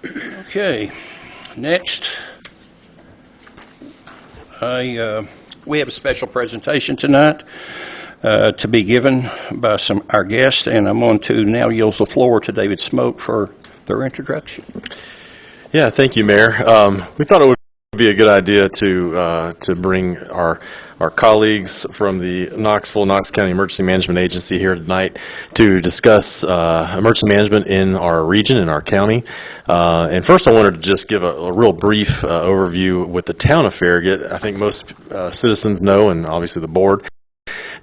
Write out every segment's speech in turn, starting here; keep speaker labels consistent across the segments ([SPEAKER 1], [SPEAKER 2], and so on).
[SPEAKER 1] Okay, next, we have a special presentation tonight to be given by our guests, and I'm going to now yield the floor to David Smoke for their introduction.
[SPEAKER 2] Yeah, thank you, Mayor. We thought it would be a good idea to bring our colleagues from the Knox County Emergency Management Agency here tonight to discuss emergency management in our region, in our county. And first I wanted to just give a real brief overview with the town of Farragut. I think most citizens know, and obviously the board,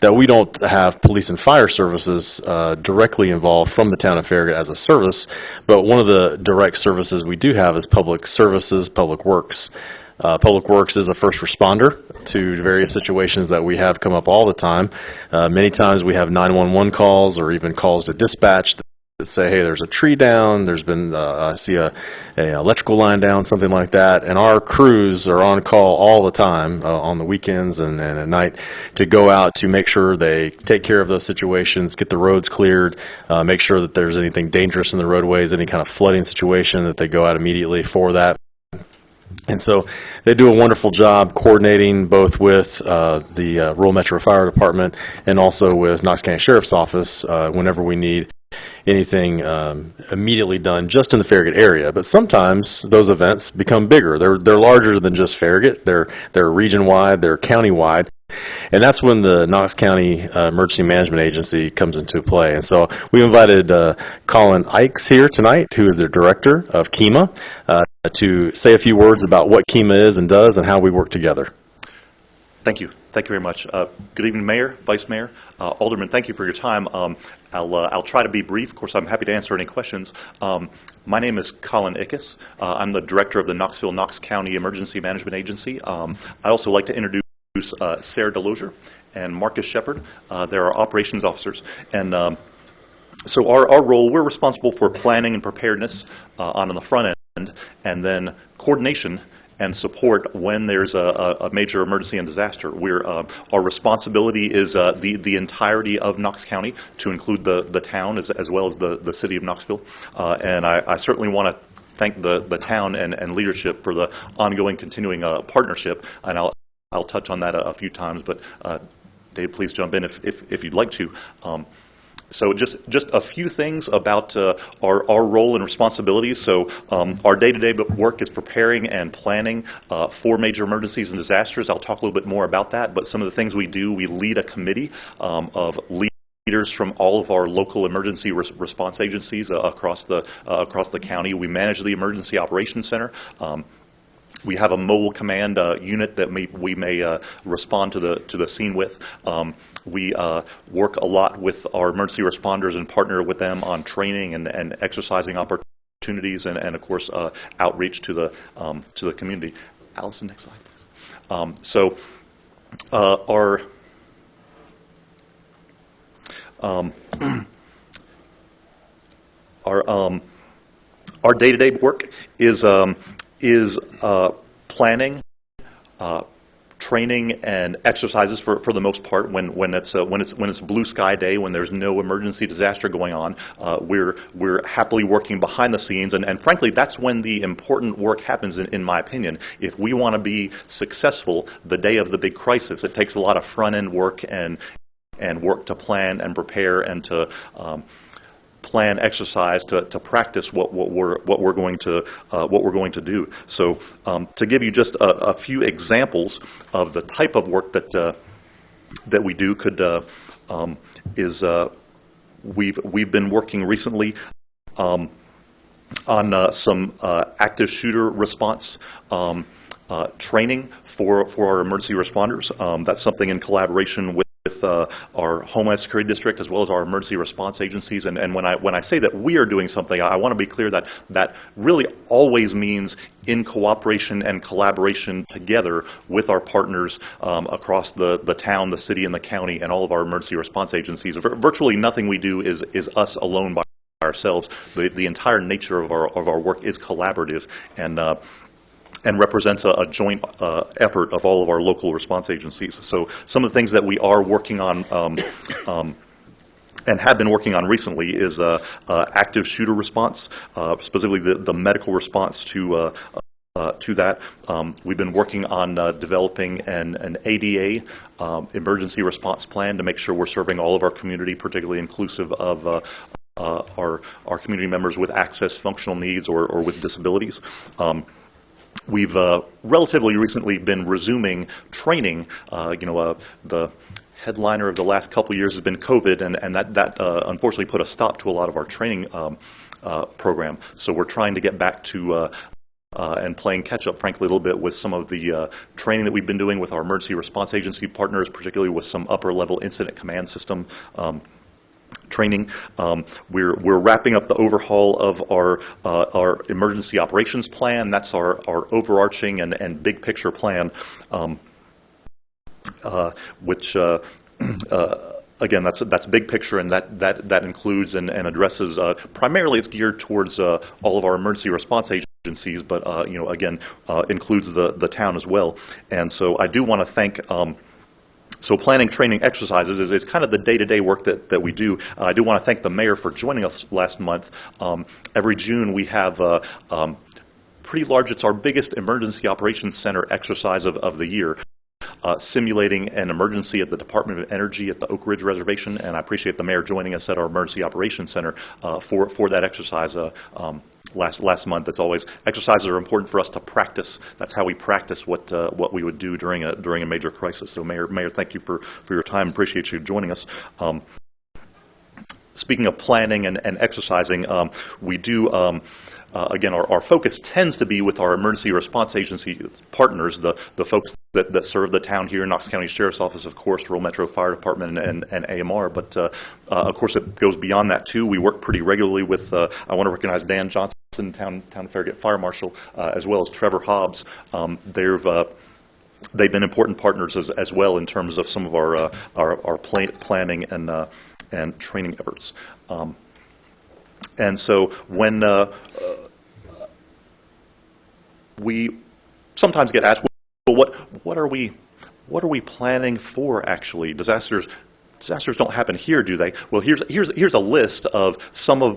[SPEAKER 2] that we don't have police and fire services directly involved from the town of Farragut as a service, but one of the direct services we do have is public services, public works. Public Works is a first responder to various situations that we have come up all the time. Many times we have 911 calls or even calls to dispatch that say, hey, there's a tree down, there's been, I see a electrical line down, something like that, and our crews are on call all the time on the weekends and at night to go out to make sure they take care of those situations, get the roads cleared, make sure that there's anything dangerous in the roadways, any kind of flooding situation, that they go out immediately for that. And so they do a wonderful job coordinating both with the Rural Metro Fire Department and also with Knox County Sheriff's Office whenever we need anything immediately done just in the Farragut area. But sometimes those events become bigger. They're larger than just Farragut. They're region-wide, they're county-wide. And that's when the Knox County Emergency Management Agency comes into play. And so we invited Colin Ikes here tonight, who is the director of KEMA, to say a few words about what KEMA is and does and how we work together.
[SPEAKER 3] Thank you. Thank you very much. Good evening, Mayor, Vice Mayor, Alderman. Thank you for your time. I'll try to be brief. Of course, I'm happy to answer any questions. My name is Colin Ikes. I'm the director of the Knox County Emergency Management Agency. I'd also like to introduce Sarah Delosier and Marcus Shepard. They're our operations officers. And so our role, we're responsible for planning and preparedness on the front end, and then coordination and support when there's a major emergency and disaster. Our responsibility is the entirety of Knox County, to include the town as well as the city of Knoxville. And I certainly want to thank the town and leadership for the ongoing, continuing partnership. And I'll touch on that a few times, but Dave, please jump in if you'd like to. So just a few things about our role and responsibilities. So our day-to-day work is preparing and planning for major emergencies and disasters. I'll talk a little bit more about that, but some of the things we do, we lead a committee of leaders from all of our local emergency response agencies across the county. We manage the Emergency Operations Center. We have a mobile command unit that we may respond to the scene with. We work a lot with our emergency responders and partner with them on training and exercising opportunities and of course outreach to the community. Allison, next slide, please. So our day-to-day work is planning, training, and exercises for the most part. When it's blue sky day, when there's no emergency disaster going on, we're happily working behind the scenes, and frankly, that's when the important work happens. In my opinion, if we want to be successful the day of the big crisis, it takes a lot of front end work and work to plan and prepare and to plan, exercise, to practice what we're going to do. So to give you just a few examples of the type of work that we do, we've been working recently on some active shooter response training for our emergency responders. That's something in collaboration with our Homeland Security District as well as our emergency response agencies. And when I say that we are doing something, I want to be clear that really always means in cooperation and collaboration together with our partners across the town, the city, and the county, and all of our emergency response agencies. Virtually nothing we do is us alone by ourselves. The entire nature of our work is collaborative and represents a joint effort of all of our local response agencies. So some of the things that we are working on and have been working on recently is active shooter response, specifically the medical response to that. We've been working on developing an ADA, emergency response plan, to make sure we're serving all of our community, particularly inclusive of our community members with access, functional needs, or with disabilities. We've relatively recently been resuming training. The headliner of the last couple of years has been COVID, and that unfortunately put a stop to a lot of our training program. So we're trying to get back to and playing catch up, frankly, a little bit with some of the training that we've been doing with our emergency response agency partners, particularly with some upper level incident command system training. We're wrapping up the overhaul of our emergency operations plan. That's our overarching and big picture plan, which again, that's big picture, and that includes and addresses primarily, it's geared towards all of our emergency response agencies, but again, includes the town as well. And so I do want to thank. So planning, training, exercises is kind of the day-to-day work that we do. I do want to thank the mayor for joining us last month. Every June we have pretty large, it's our biggest emergency operations center exercise of the year, simulating an emergency at the Department of Energy at the Oak Ridge Reservation, and I appreciate the mayor joining us at our emergency operations center for that exercise last month. It's always, exercises are important for us to practice. That's how we practice what we would do during a major crisis. So Mayor, thank you for your time. Appreciate you joining us. Speaking of planning and exercising, we do, again, our focus tends to be with our emergency response agency partners, the folks that serve the town here, Knox County Sheriff's Office, of course, Rural Metro Fire Department, and AMR. But, of course, it goes beyond that, too. We work pretty regularly with, I want to recognize Dan Johnson, Town Farragut Fire Marshal, as well as Trevor Hobbs. They've been important partners as well in terms of some of our planning and training efforts. And so when we sometimes get asked, well, what are we planning for actually? Disasters don't happen here, do they? Well, here's a list of some of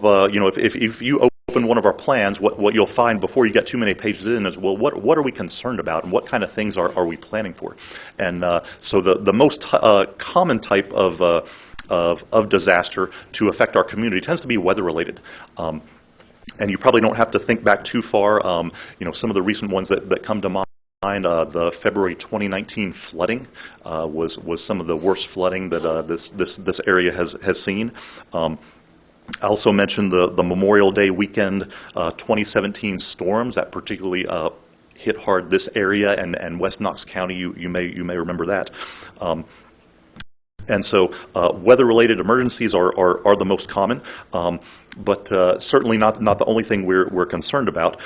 [SPEAKER 3] if you open one of our plans, what you'll find before you get too many pages in is, well, what are we concerned about, and what kind of things are we planning for? And so the most common type of disaster to affect our community tends to be weather related. And you probably don't have to think back too far. Some of the recent ones that come to mind. The February 2019 flooding was some of the worst flooding that this area has seen. I also mentioned the Memorial Day weekend 2017 storms that particularly hit hard this area and West Knox County. You may remember that. And so weather-related emergencies are the most common, but certainly not the only thing we're concerned about.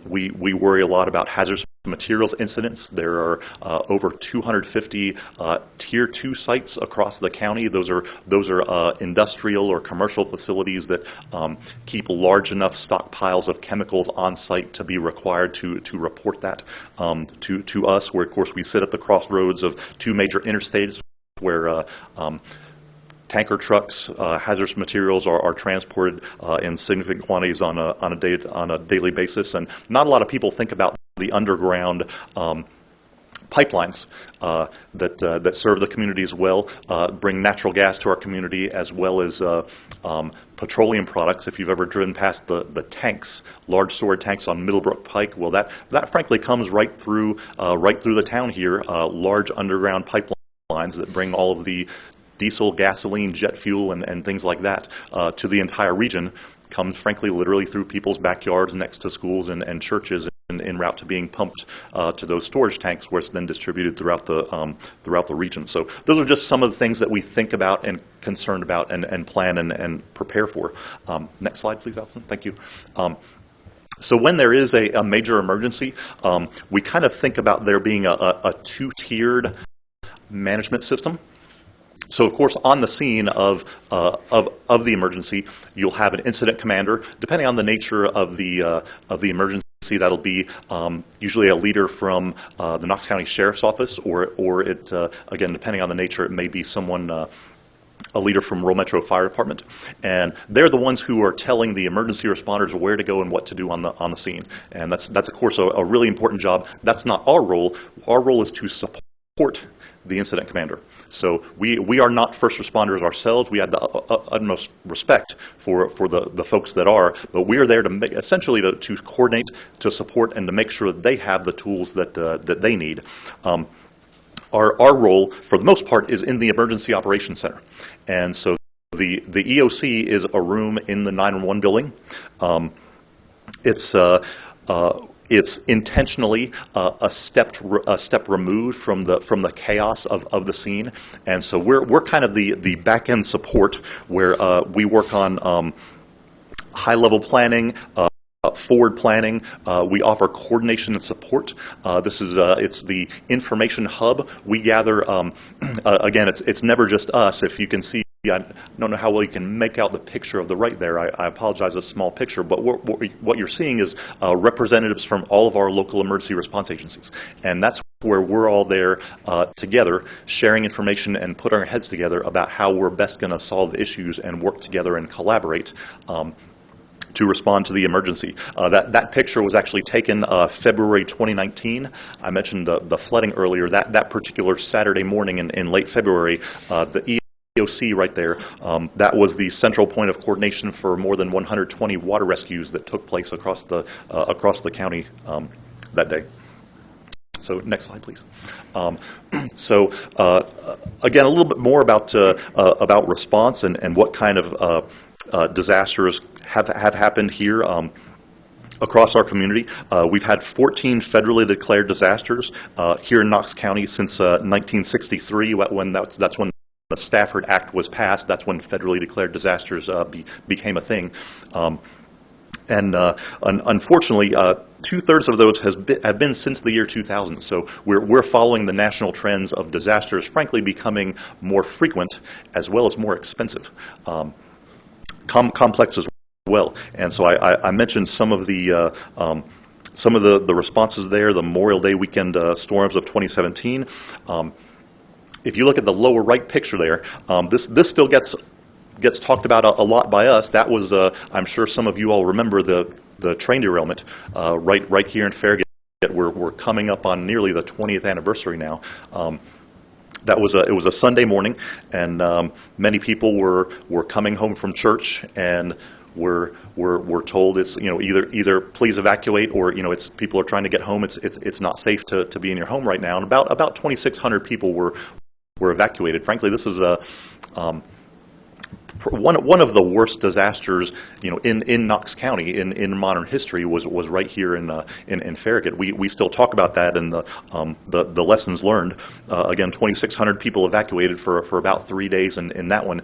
[SPEAKER 3] We worry a lot about hazardous materials incidents. There are over 250 Tier 2 sites across the county. Those are industrial or commercial facilities that keep large enough stockpiles of chemicals on site to be required to report that to us, where, of course, we sit at the crossroads of two major interstates where tanker trucks, hazardous materials are transported in significant quantities on a daily basis, and not a lot of people think about the underground pipelines that serve the community as well, bring natural gas to our community, as well as petroleum products. If you've ever driven past the tanks, large storage tanks on Middlebrook Pike, well, that frankly comes right through the town here. Large underground pipelines that bring all of the diesel, gasoline, jet fuel, and things like that to the entire region, comes frankly literally through people's backyards next to schools and churches, en route to being pumped to those storage tanks, where it's then distributed throughout the region. So those are just some of the things that we think about and concerned about and plan and prepare for. Next slide, please, Allison. Thank you. So when there is a major emergency, we kind of think about there being a two-tiered management system. So, of course, on the scene of the emergency, you'll have an incident commander. Depending on the nature of the emergency, that'll be usually a leader from the Knox County Sheriff's Office, or it again, depending on the nature, it may be someone a leader from Rural Metro Fire Department, and they're the ones who are telling the emergency responders where to go and what to do on the scene. And that's of course a really important job. That's not our role. Our role is to support the incident commander. So we are not first responders ourselves. We have the utmost respect for the folks that are, but we are there to essentially to coordinate, to support, and to make sure that they have the tools that they need. Our role, for the most part, is in the Emergency Operations Center. And so the EOC is a room in the 911 building. It's intentionally a step removed from the chaos of the scene, and so we're kind of the back end support where we work on high level planning. Forward planning. We offer coordination and support. It's the information hub. We gather. Again, it's never just us. If you can see, I don't know how well you can make out the picture of the right there. I apologize, it's a small picture, but what you're seeing is representatives from all of our local emergency response agencies, and that's where we're all there together, sharing information and putting our heads together about how we're best going to solve the issues and work together and collaborate. To respond to the emergency. That picture was actually taken February 2019. I mentioned the flooding earlier. That particular Saturday morning in late February, the EOC right there, that was the central point of coordination for more than 120 water rescues that took place across the county that day. So next slide, please. Again, a little bit more about response and what kind of disasters have happened here across our community. We've had 14 federally declared disasters here in Knox County since 1963, when that's when the Stafford Act was passed. That's when federally declared disasters became a thing. Unfortunately, 2/3 of those have been since the year 2000. So we're following the national trends of disasters, frankly, becoming more frequent as well as more expensive. Complex as well, and so I mentioned some of the responses there. The Memorial Day weekend storms of 2017. If you look at the lower right picture there, this still gets talked about a lot by us. That was I'm sure some of you all remember the train derailment right here in Farragut. We're coming up on nearly the 20th anniversary now. It was a Sunday morning, and many people were coming home from church, and we're told it's either please evacuate, or it's people are trying to get home. It's not safe to be in your home right now. And about 2,600 people were evacuated. Frankly, this is one of the worst disasters in Knox County in modern history was right here in Farragut. We still talk about that and the lessons learned. Again, 2,600 people evacuated for about 3 days in that one.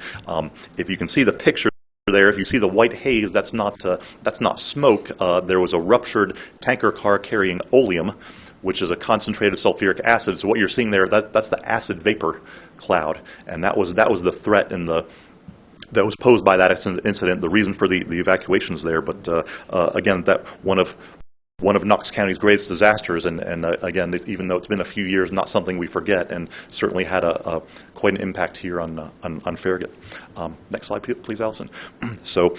[SPEAKER 3] If you can see the picture there, if you see the white haze, that's not smoke. There was a ruptured tanker car carrying oleum, which is a concentrated sulfuric acid. So what you're seeing there, that's the acid vapor cloud, and that was the threat that was posed by that incident, the reason for the evacuations there. But again, that one of Knox County's greatest disasters, and again, even though it's been a few years, not something we forget, and certainly had quite an impact here on Farragut. Next slide, please, Allison. So,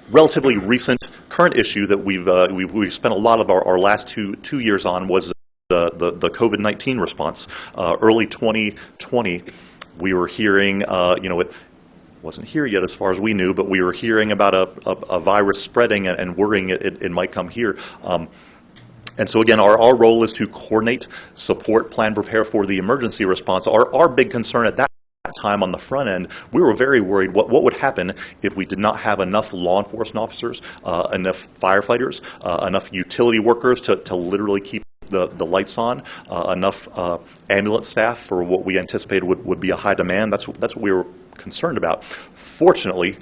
[SPEAKER 3] relatively recent current issue that we've spent a lot of our last two years on was the COVID-19 response. Early 2020. We were hearing, it wasn't here yet as far as we knew, but we were hearing about a virus spreading and worrying it might come here. And so again, our role is to coordinate, support, plan, prepare for the emergency response. Our big concern at that time on the front end, we were very worried what would happen if we did not have enough law enforcement officers, enough firefighters, enough utility workers to literally keep the lights on, enough ambulance staff for what we anticipated would be a high demand. That's what we were concerned about. Fortunately,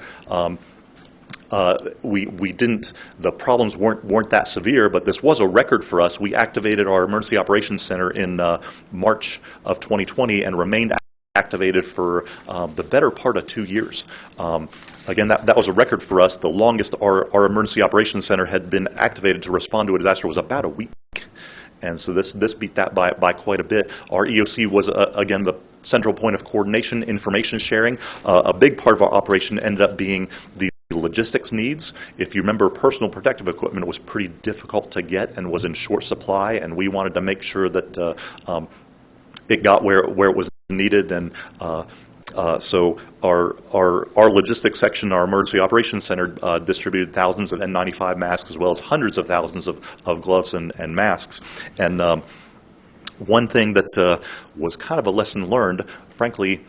[SPEAKER 3] we didn't. The problems weren't that severe, but this was a record for us. We activated our Emergency Operations Center in March of 2020 and remained activated for the better part of 2 years. Again, that was a record for us. The longest our Emergency Operations Center had been activated to respond to a disaster was about a week. And so this beat that by quite a bit. Our EOC was, again, central point of coordination, information sharing. A big part of our operation ended up being the logistics needs. If you remember, personal protective equipment was pretty difficult to get and was in short supply, and we wanted to make sure that it got where it was needed. And so our logistics section, our emergency operations center, distributed thousands of N95 masks as well as hundreds of thousands of gloves and masks. And one thing that was kind of a lesson learned, frankly,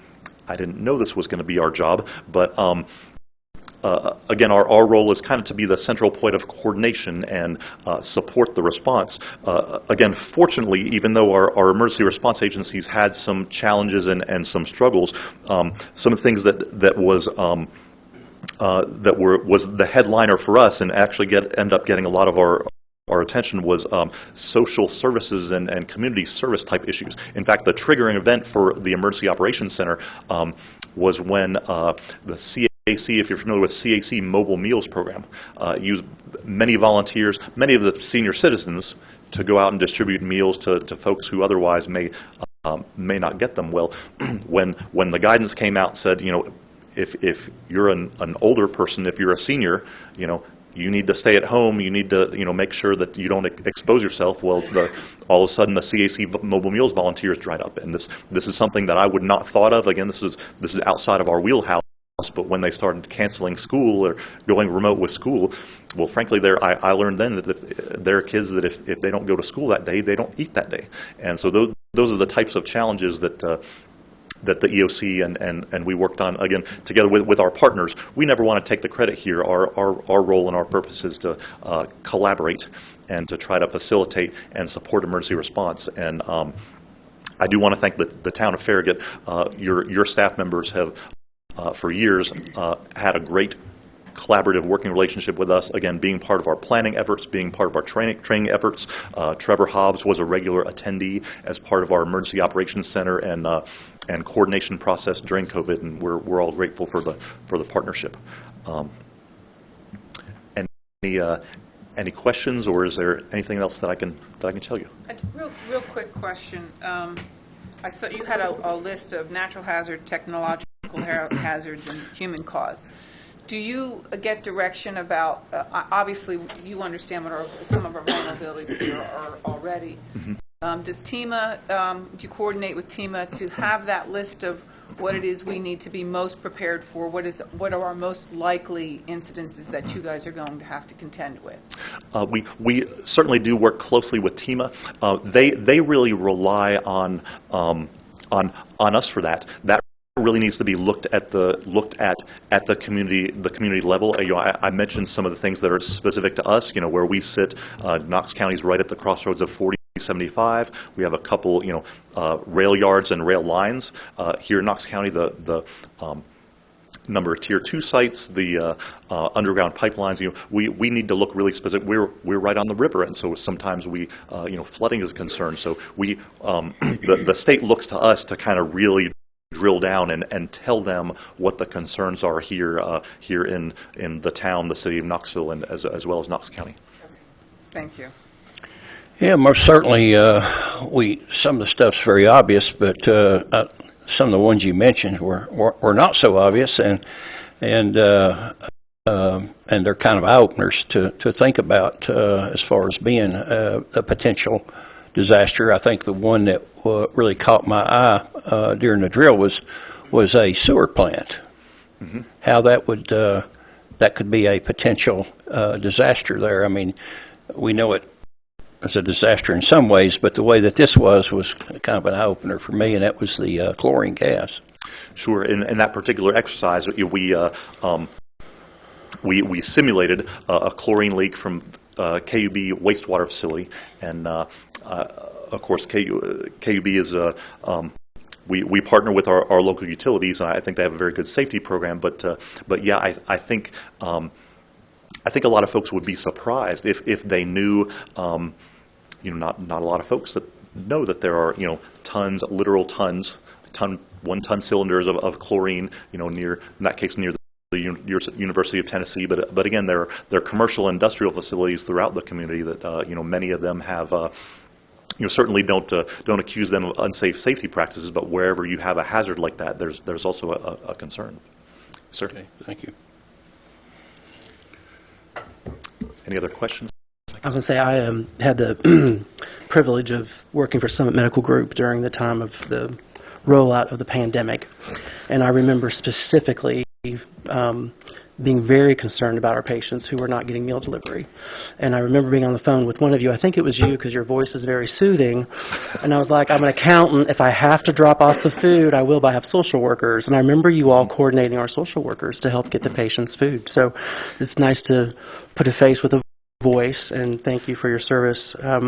[SPEAKER 3] I didn't know this was going to be our job, but again, our role is kind of to be the central point of coordination and support the response. Again, fortunately, even though our emergency response agencies had some challenges and some struggles, some of the things that was the headliner for us and actually end up getting a lot of our attention was social services and community service type issues. In fact, the triggering event for the Emergency Operations Center was when the CAC, if you're familiar with CAC Mobile Meals Program, used many volunteers, many of the senior citizens to go out and distribute meals to folks who otherwise may not get them. Well, when the guidance came out and said, if you're an older person, if you're a senior, you need to stay at home. You need to, make sure that you don't expose yourself. Well, all of a sudden, the CAC Mobile Meals volunteers dried up, and this is something that I would not thought of. Again, this is outside of our wheelhouse. But when they started canceling school or going remote with school, well, frankly, I learned then that there are kids that if they don't go to school that day, they don't eat that day. And so those are the types of challenges that the EOC and we worked on, again, together with our partners. We never want to take the credit here. Our role and our purpose is to collaborate and to try to facilitate and support emergency response. And I do want to thank the town of Farragut. Your staff members have for years had a great collaborative working relationship with us, again, being part of our planning efforts, being part of our training efforts. Trevor Hobbs was a regular attendee as part of our Emergency Operations Center and coordination process during COVID, and we're all grateful for the partnership. Any questions, or is there anything else that I can tell you?
[SPEAKER 4] A real quick question. I saw you had a list of natural hazard, technological hazards, and human cause. Do you get direction about, obviously you understand what some of our vulnerabilities here are already. Mm-hmm. Does TEMA, do you coordinate with TEMA to have that list of what it is we need to be most prepared for? What are our most likely incidences that you guys are going to have to contend with?
[SPEAKER 3] We certainly do work closely with TEMA. They really rely on us for that. That really needs to be looked at the community level. I mentioned some of the things that are specific to us. Where we sit, Knox County is right at the crossroads of 40-75. We have a couple, rail yards and rail lines here in Knox County. The number of Tier 2 sites, the underground pipelines. We need to look really specific. We're right on the river, and so sometimes flooding is a concern. So the state looks to us to kind of really drill down and tell them what the concerns are here in the town, the city of Knoxville, and as well as Knox County.
[SPEAKER 4] Thank you.
[SPEAKER 1] Yeah, most certainly. Some of the stuff's very obvious, but some of the ones you mentioned were not so obvious, and they're kind of eye openers to think about as far as being a potential disaster. I think the one that really caught my eye during the drill was a sewer plant. Mm-hmm. How that could be a potential disaster there. I mean, we know it as a disaster in some ways, but the way that this was kind of an eye opener for me, and that was the chlorine gas.
[SPEAKER 3] Sure. In that particular exercise, we simulated a chlorine leak from KUB wastewater facility, and of course KUB is we partner with our local utilities, and I think they have a very good safety program. But yeah, I think a lot of folks would be surprised if they knew. Not a lot of folks that know that there are literal tons, 1 ton cylinders of chlorine, near, in that case, near the University of Tennessee. But again, there are commercial industrial facilities throughout the community that many of them have certainly don't accuse them of unsafe safety practices, but wherever you have a hazard like that, there's also a concern. Sir?
[SPEAKER 1] Okay, thank you.
[SPEAKER 3] Any other questions?
[SPEAKER 5] I was going to say, I had the privilege of working for Summit Medical Group during the time of the rollout of the pandemic. And I remember specifically being very concerned about our patients who were not getting meal delivery. And I remember being on the phone with one of you, I think it was you, because your voice is very soothing. And I was like, I'm an accountant. If I have to drop off the food, I will, but I have social workers. And I remember you all coordinating our social workers to help get the patients food. So it's nice to put a face with a voice, and thank you for your service. I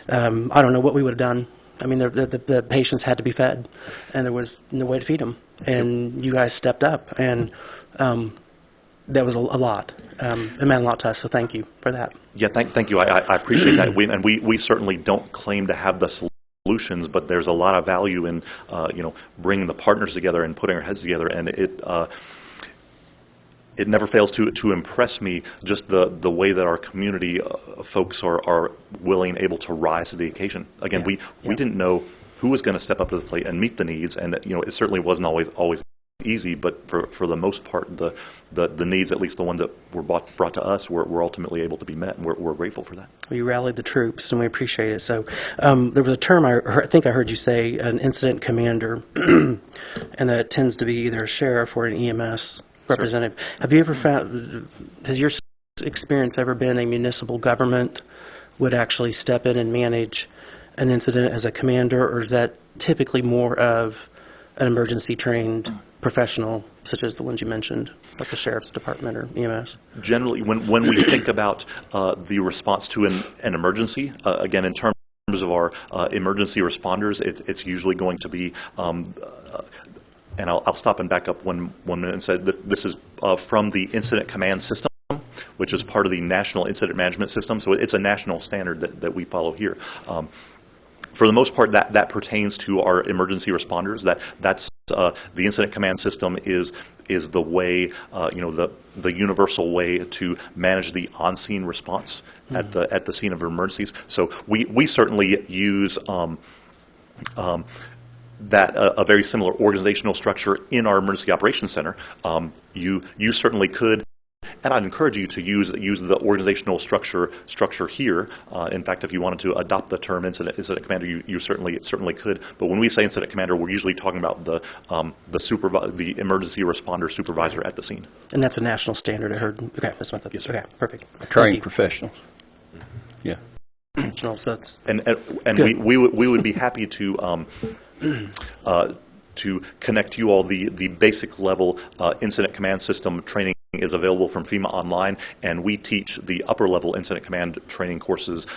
[SPEAKER 5] don't know what we would have done. I mean, the patients had to be fed, and there was no way to feed them. And you guys stepped up, and that was a lot. It meant a lot to us, so thank you for that.
[SPEAKER 3] Yeah, thank you. I appreciate that. We certainly don't claim to have the solutions, but there's a lot of value in bringing the partners together and putting our heads together, and it never fails to impress me just the way that our community folks are willing, able to rise to the occasion. Again, we didn't know who was going to step up to the plate and meet the needs, and it certainly wasn't always easy, but for the most part, the needs, at least the ones that were brought to us, were ultimately able to be met, and we're grateful for that.
[SPEAKER 5] You rallied the troops, and we appreciate it. So there was a term I think I heard you say, an incident commander, and that tends to be either a sheriff or an EMS representative. Sure. Have you ever found, has your experience ever been a municipal government would actually step in and manage an incident as a commander, or is that typically more of an emergency trained professional, such as the ones you mentioned, like the sheriff's department or EMS?
[SPEAKER 3] Generally, when we think about the response to an emergency, again, in terms of our emergency responders, it's usually going to be and I'll stop and back up one minute and say that this is from the Incident Command System, which is part of the National Incident Management System. So it's a national standard that we follow here. For the most part, that pertains to our emergency responders. That's the Incident Command System is the way, the universal way to manage the on-scene response at the scene of emergencies. So we certainly use that a very similar organizational structure in our Emergency Operations Center. You certainly could, and I'd encourage you to use the organizational structure here. In fact, if you wanted to adopt the term incident commander, you certainly could. But when we say incident commander, we're usually talking about the emergency responder supervisor at the scene.
[SPEAKER 5] And that's a national standard, I heard. Okay, that's what I thought.
[SPEAKER 3] Yes, sir.
[SPEAKER 5] Okay, perfect.
[SPEAKER 1] Trained professionals. Yeah.
[SPEAKER 5] So that's
[SPEAKER 3] and we would be happy to connect you all. The basic level incident command system training is available from FEMA online, and we teach the upper level incident command training courses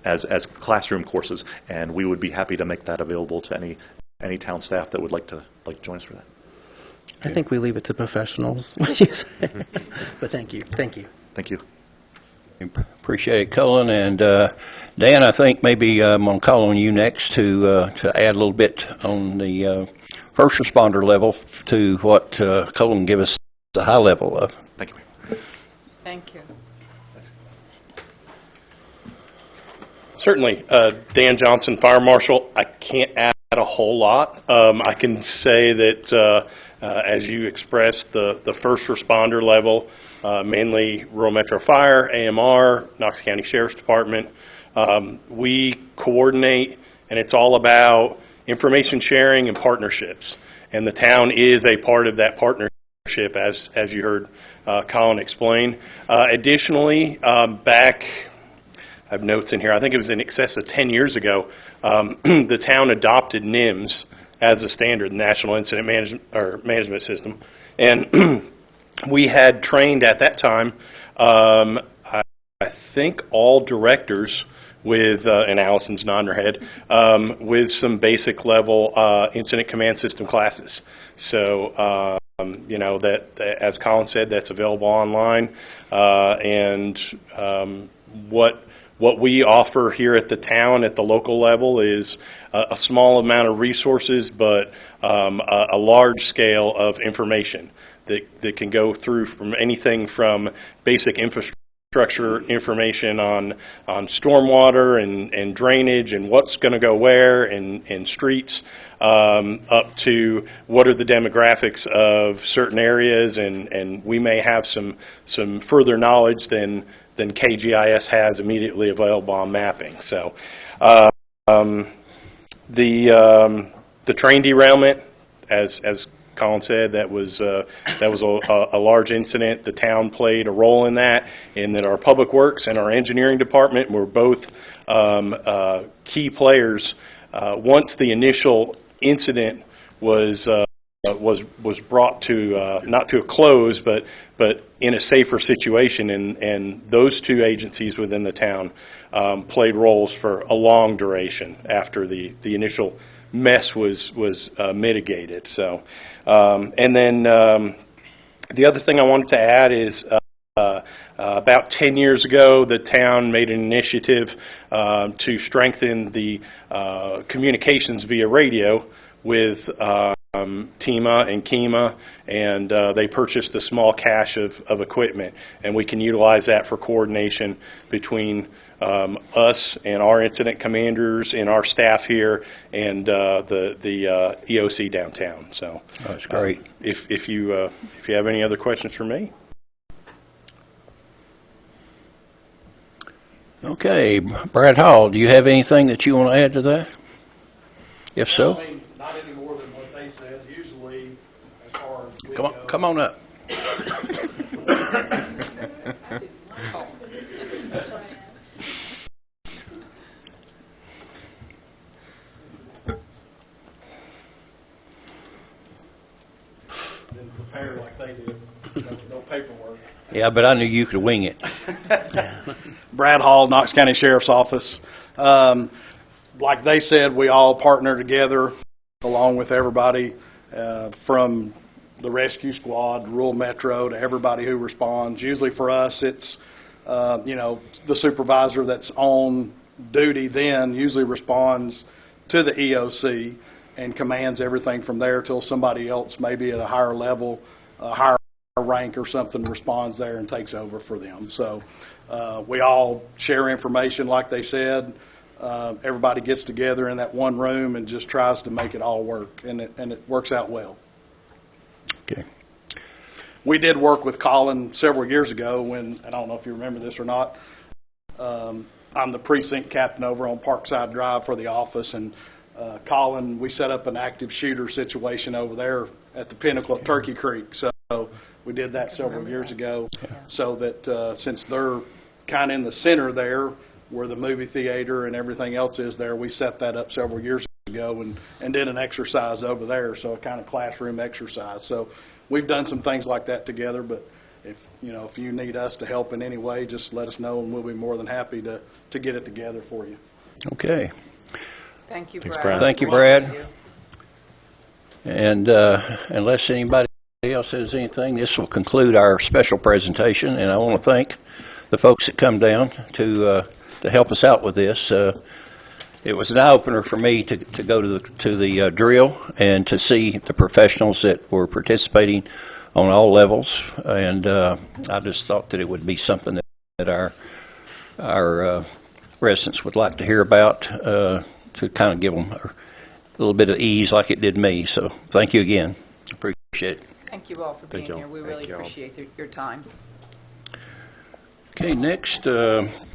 [SPEAKER 3] as classroom courses, and we would be happy to make that available to any town staff that would like to join us for that.
[SPEAKER 5] I think we leave it to professionals. But thank you.
[SPEAKER 3] Thank you.
[SPEAKER 1] Appreciate it, Cullen. And Dan, I think maybe I'm going to call on you next to add a little bit on the first responder level to what Cullen gave us the high level of.
[SPEAKER 3] Thank you.
[SPEAKER 4] Thank you.
[SPEAKER 6] Certainly. Dan Johnson, Fire Marshal. I can't add a whole lot. I can say that, as you expressed, the first responder level, mainly Rural Metro Fire, AMR, Knox County Sheriff's Department, we coordinate, and it's all about information sharing and partnerships. And the town is a part of that partnership, as you heard Colin explain. Additionally, back, I have notes in here, I think it was in excess of 10 years ago, the town adopted NIMS as a standard, National Incident Management System. And we had trained at that time, I think all directors with, and Allison's nodding her head, with some basic level incident command system classes. So, that, as Colin said, that's available online. And what we offer here at the town at the local level is a small amount of resources, but a large scale of information that can go through from anything from basic infrastructure infrastructure information on stormwater and drainage and what's going to go where and streets, up to what are the demographics of certain areas, and we may have some further knowledge than KGIS has immediately available on mapping. So the train derailment, as Colin said, that was a large incident. The town played a role in that, and that our Public Works and our engineering department were both key players. Once the initial incident was brought to not to a close, but in a safer situation, and those two agencies within the town played roles for a long duration after the initial mess was mitigated. So, and then the other thing I wanted to add is about 10 years ago, the town made an initiative to strengthen the communications via radio with TEMA and KEMA, and they purchased a small cache of equipment, and we can utilize that for coordination between us and our incident commanders and our staff here and the EOC downtown. So
[SPEAKER 1] that's great.
[SPEAKER 6] If you have any other questions for me.
[SPEAKER 1] Okay, Brad Hall, do you have anything that you want to add to that? If so,
[SPEAKER 7] I mean, not any more than what they said. Usually, as far as we
[SPEAKER 1] come on up.
[SPEAKER 7] Didn't prepare like they did. No paperwork.
[SPEAKER 1] Yeah, but I knew you could wing it.
[SPEAKER 7] Brad Hall, Knox County Sheriff's Office. Like they said, we all partner together along with everybody from the rescue squad, rural metro, to everybody who responds. Usually for us, it's the supervisor that's on duty then usually responds to the EOC and commands everything from there till somebody else, maybe at a higher level, a higher rank or something, responds there and takes over for them. So we all share information like they said. Everybody gets together in that one room and just tries to make it all work, and it works out well.
[SPEAKER 1] Okay.
[SPEAKER 7] We did work with Colin several years ago when, and I don't know if you remember this or not, I'm the precinct captain over on Parkside Drive for the office, and Colin, we set up an active shooter situation over there at the pinnacle of Turkey Creek. So we did that several years ago, so that since they're kind of in the center there, where the movie theater and everything else is there, we set that up several years ago and did an exercise over there, so a kind of classroom exercise. So we've done some things like that together, but if you need us to help in any way, just let us know, and we'll be more than happy to get it together for you.
[SPEAKER 1] Okay.
[SPEAKER 4] Thank you,
[SPEAKER 2] Thanks,
[SPEAKER 4] Brad.
[SPEAKER 2] Brad.
[SPEAKER 1] Thank you, Brad. And unless anybody else has anything, this will conclude our special presentation, and I want to thank the folks that come down to help us out with this. It was an eye-opener for me to go to the drill and to see the professionals that were participating on all levels, and I just thought that it would be something that our residents would like to hear about, to kind of give them a little bit of ease like it did me. So thank you again. Appreciate it.
[SPEAKER 4] Thank you all for being
[SPEAKER 2] you all.
[SPEAKER 4] here. We really
[SPEAKER 2] Thank you all.
[SPEAKER 4] appreciate your time.
[SPEAKER 1] Okay, next